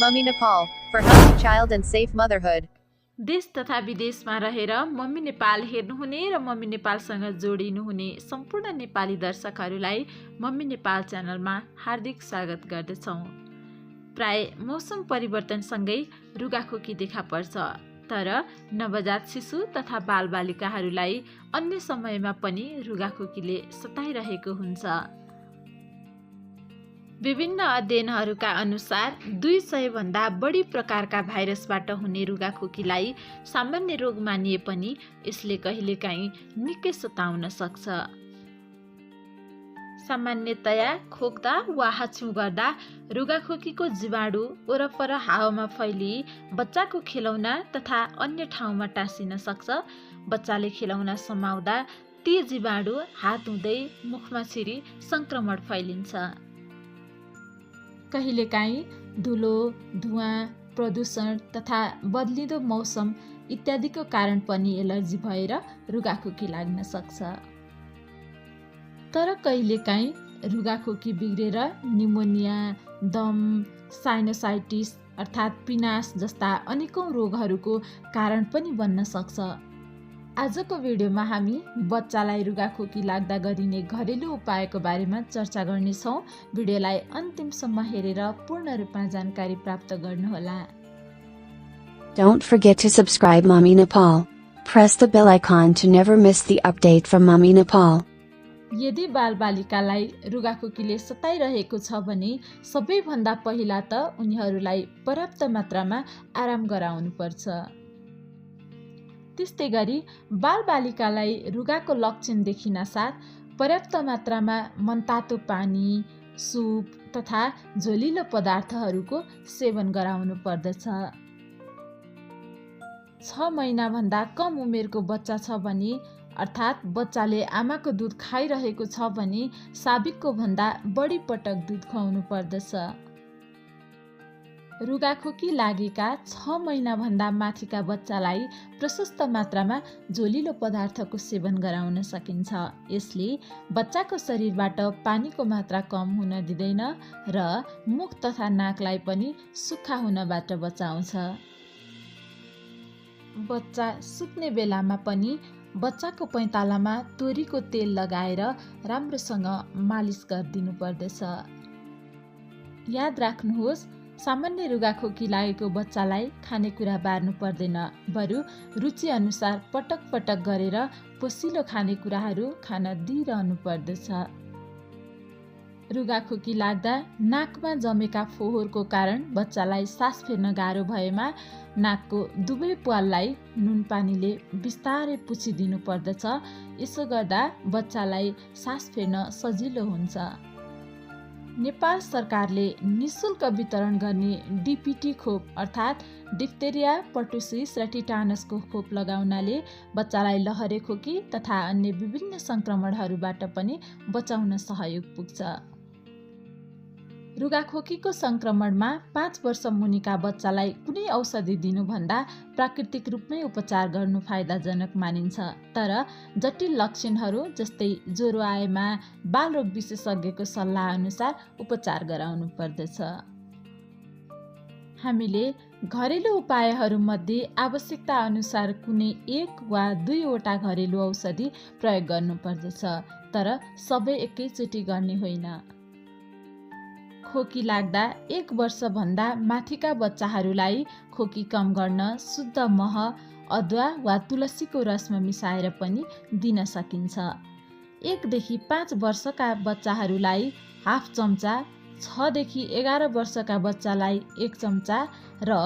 Mummy Nepal for healthy child and safe motherhood. देश तथा विदेशमा रहेर मम्मी नेपाल हेर्नुहुने र मम्मी नेपालसँग जोडिनुहुने सम्पूर्ण नेपाली दर्शकहरूलाई मम्मी नेपाल च्यानलमा हार्दिक स्वागत गर्दछौँ। प्राय मौसम परिवर्तनसँगै रुगाखोकी देखा पर्छ, तर नवजात शिशु तथा बालबालिकाहरूलाई अन्य समयमा पनि रुगाखोकीले सताइरहेको हुन्छ। विभिन्न अध्ययनहरूका अनुसार 200 भन्दा बढी प्रकारका भाइरसबाट हुने रुगाखोकीलाई सामान्य रोग मानिए पनि यसले कहिलेकाहीँ निकै सताउन सक्छ। सामान्यतया खोक्दा वा हाछ्यौं गर्दा रुगाखोकीको जीवाणु वरपर हावामा फैली बच्चाको खेलौना तथा अन्य ठाउँमा टाँसिन सक्छ। बच्चाले खेलौना समाउँदा ती जीवाणु हात हुँदै मुखमा छिरी संक्रमण फैलिन्छ। कहिलेकाहीँ धुलो, धुवाँ, प्रदूषण तथा बदलिँदो मौसम इत्यादिको कारण पनि एलर्जी भएर रुगाखोकी लाग्न सक्छ। तर कहिलेकाहीँ रुगाखोकी बिग्रेर निमोनिया, दम, साइनोसाइटिस अर्थात् पिनास जस्ता अनेकौं रोगहरूको कारण पनि बन्न सक्छ। आजको भिडियोमा हामी बच्चालाई रुगाखोकी लाग्दा गरिने घरेलु उपायको बारेमा चर्चा गर्नेछौँ। भिडियोलाई अन्तिमसम्म हेरेर पूर्ण रूपमा जानकारी प्राप्त गर्नुहोला। Don't forget to subscribe Mummy Nepal. Press the bell icon to never miss the update from Mummy Nepal. यदि बालबालिकालाई रुगाखोकीले सताइरहेको छ भने सबैभन्दा पहिला त उनीहरूलाई पर्याप्त मात्रामा आराम गराउनुपर्छ। त्यस्तै गरी बालबालिकालाई रुगाको लक्षण देखिन साथ पर्याप्त मात्रामा मनतातो पानी, सुप तथा झोलिलो पदार्थहरूको सेवन गराउनु पर्दछ। 6 महिनाभन्दा कम उमेरको बच्चा छ भने अर्थात् बच्चाले आमाको दुध खाइरहेको छ भने साबिकको भन्दा बढी पटक दुध खुवाउनु पर्दछ। रुगाखोकी लागेका 6 महिनाभन्दा माथिका बच्चालाई प्रशस्त मात्रामा झोलिलो पदार्थको सेवन गराउन सकिन्छ। यसले बच्चाको शरीरबाट पानीको मात्रा कम हुन दिँदैन र मुख तथा नाकलाई पनि सुक्खा हुनबाट बचाउँछ। बच्चा सुत्ने बेलामा पनि बच्चाको पैतालामा तोरीको तेल लगाएर राम्रोसँग मालिस गरिदिनु पर्दछ। याद राख्नुहोस्, सामान्य रुगाखोकी लागेको बच्चालाई खानेकुरा बार्नु पर्दैन, बरु रुचि अनुसार पटक पटक गरेर पोसिलो खानेकुराहरू खान दिइरहनु पर्दछ। रुगाखोकी लाग्दा नाकमा जमेका फोहोरको कारण बच्चालाई सास फेर्न गाह्रो भएमा नाकको दुवै प्वाललाई नुन पानीले बिस्तारै पुछिदिनु पर्दछ। यसो गर्दा बच्चालाई सास फेर्न सजिलो हुन्छ। नेपाल सरकारले निशुल्क वितरण गर्ने डीपीटी खोप अर्थात् डिप्थेरिया, पर्टुसिस र टिटानसको खोप लगाउनाले बच्चालाई लहरे खोकी तथा अन्य विभिन्न संक्रमणहरूबाट पनि बचाउन सहयोग पुग्छ। रुगाखोकीको संक्रमणमा 5 वर्ष मुनिका बच्चालाई कुनै औषधि दिनुभन्दा प्राकृतिक रूपमै उपचार गर्नु फाइदाजनक मानिन्छ। तर जटिल लक्षणहरू जस्तै ज्वरो आएमा बालरोग विशेषज्ञको सल्लाह अनुसार उपचार गराउनु पर्दछ। हामीले घरेलु उपायहरूमध्ये आवश्यकता अनुसार कुनै 1 वा 2 वटा घरेलु औषधि प्रयोग गर्नुपर्दछ, तर सबै एकैचोटि गर्ने होइन। खोकी लाग्दा 1 वर्षभन्दा माथिका बच्चाहरूलाई खोकी कम गर्न शुद्ध मह, अदुवा वा तुलसीको रसमा मिसाएर पनि दिन सकिन्छ। 1 देखि 5 वर्षका बच्चाहरूलाई हाफ चम्चा, 6 देखि 11 वर्षका बच्चालाई 1 चम्चा र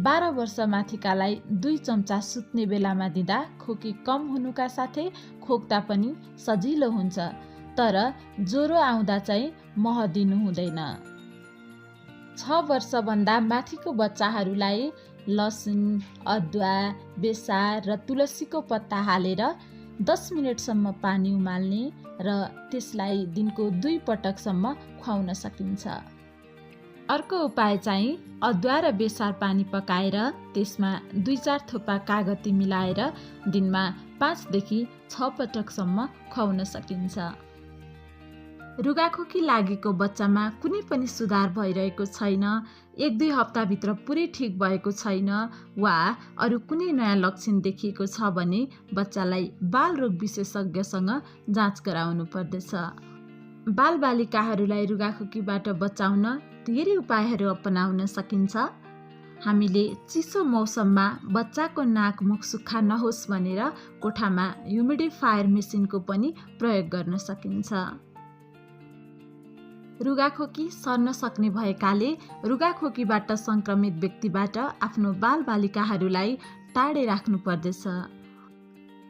12 वर्ष माथिकालाई 2 चम्चा सुत्ने बेलामा दिँदा खोकी कम हुनुका साथै खोक्दा पनि सजिलो हुन्छ। तर ज्वरो आउँदा चाहिँ मह दिनु हुँदैन। 6 वर्षभन्दा माथिको बच्चाहरूलाई लसुन, अदुवा, बेसार र तुलसीको पत्ता हालेर 10 मिनटसम्म पानी उमाल्ने र त्यसलाई दिनको 2 पटकसम्म खुवाउन सकिन्छ। अर्को उपाय चाहिँ अदुवा र बेसार पानी पकाएर त्यसमा 2-4 थोपा कागती मिलाएर दिनमा 5 देखि 6 पटकसम्म खुवाउन सकिन्छ। रुगाखोकी लागेको बच्चामा कुनै पनि सुधार भइरहेको छैन, 1-2 हप्ताभित्र पुरै ठिक भएको छैन वा अरू कुनै नयाँ लक्षण देखिएको छ भने बच्चालाई बालरोग विशेषज्ञसँग जाँच गराउनु पर्दछ। बालबालिकाहरूलाई रुगाखोकीबाट बचाउन धेरै उपायहरू अपनाउन सकिन्छ। हामीले चिसो मौसममा बच्चाको नाक मुख सुक्खा नहोस् भनेर कोठामा ह्युमिडिफायर मेसिनको पनि प्रयोग गर्न सकिन्छ। रुगाखोकी सर्न सक्ने भएकाले रुगाखोकीबाट सङ्क्रमित व्यक्तिबाट आफ्नो बालबालिकाहरूलाई टाढै राख्नु पर्दछ।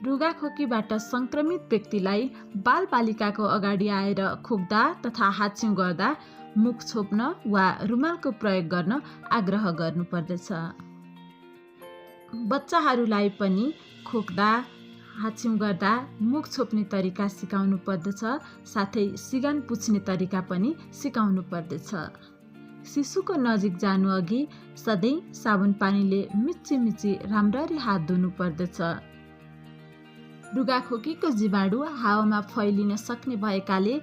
रुगाखोकीबाट सङ्क्रमित व्यक्तिलाई बालबालिकाको अगाडि आएर खोक्दा तथा हाच्छिउँ गर्दा मुख छोप्न वा रुमालको प्रयोग गर्न आग्रह गर्नुपर्दछ। बच्चाहरूलाई पनि खोक्दा हाच्छिउँ गर्दा मुख छोप्ने तरिका सिकाउनु पर्दछ, साथै सिगान पुछ्ने तरिका पनि सिकाउनु पर्दछ। शिशुको नजिक जानु अघि सधैँ साबुन पानीले मिची राम्ररी हात धुनु पर्दछ। रुगाखोकीको जीवाणु हावामा फैलिन सक्ने भएकाले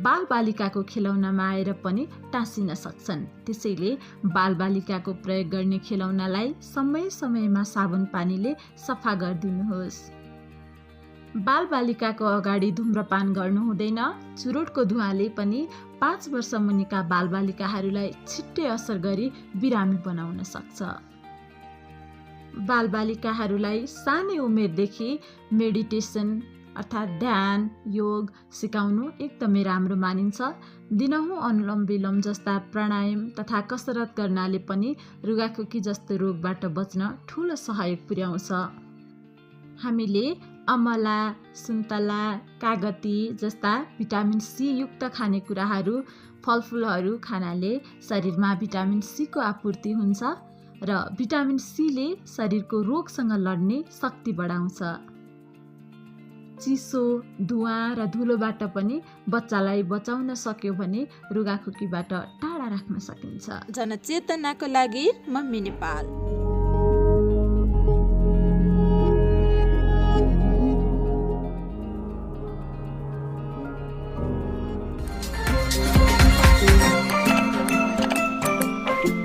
बालबालिकाको खेलौनामा आएर पनि टाँसिन सक्छन्। त्यसैले बालबालिकाको प्रयोग गर्ने खेलौनालाई समयमा साबुन पानीले सफा गरिदिनुहोस्। बालबालिकाको अगाडि धुम्रपान गर्नु हुँदैन। चुरोटको धुवाँले पनि 5 वर्ष मुनिका बालबालिकाहरूलाई छिट्टै असर गरी बिरामी बनाउन सक्छ। बालबालिकाहरूलाई सानै उमेरदेखि मेडिटेसन अर्थात् ध्यान, योग सिकाउनु एकदमै राम्रो मानिन्छ। दिनहुँ अनुलोम विलोम जस्ता प्राणायाम तथा कसरत गर्नाले पनि रुगाखोकी जस्तो रोगबाट बच्न ठुलो सहयोग पुर्याउँछ। हामीले अमला, सुन्तला, कागती जस्ता भिटामिन सी युक्त खानेकुराहरू, फलफुलहरू खानाले शरीरमा भिटामिन सी को आपूर्ति हुन्छ र भिटामिन सीले शरीरको रोगसँग लड्ने शक्ति बढाउँछ। चिसो, धुवाँ र धुलोबाट पनि बच्चालाई बचाउन सक्यो भने रुगाखोकीबाट टाढा राख्न सकिन्छ। जनचेतनाको लागि मम्मी नेपाल।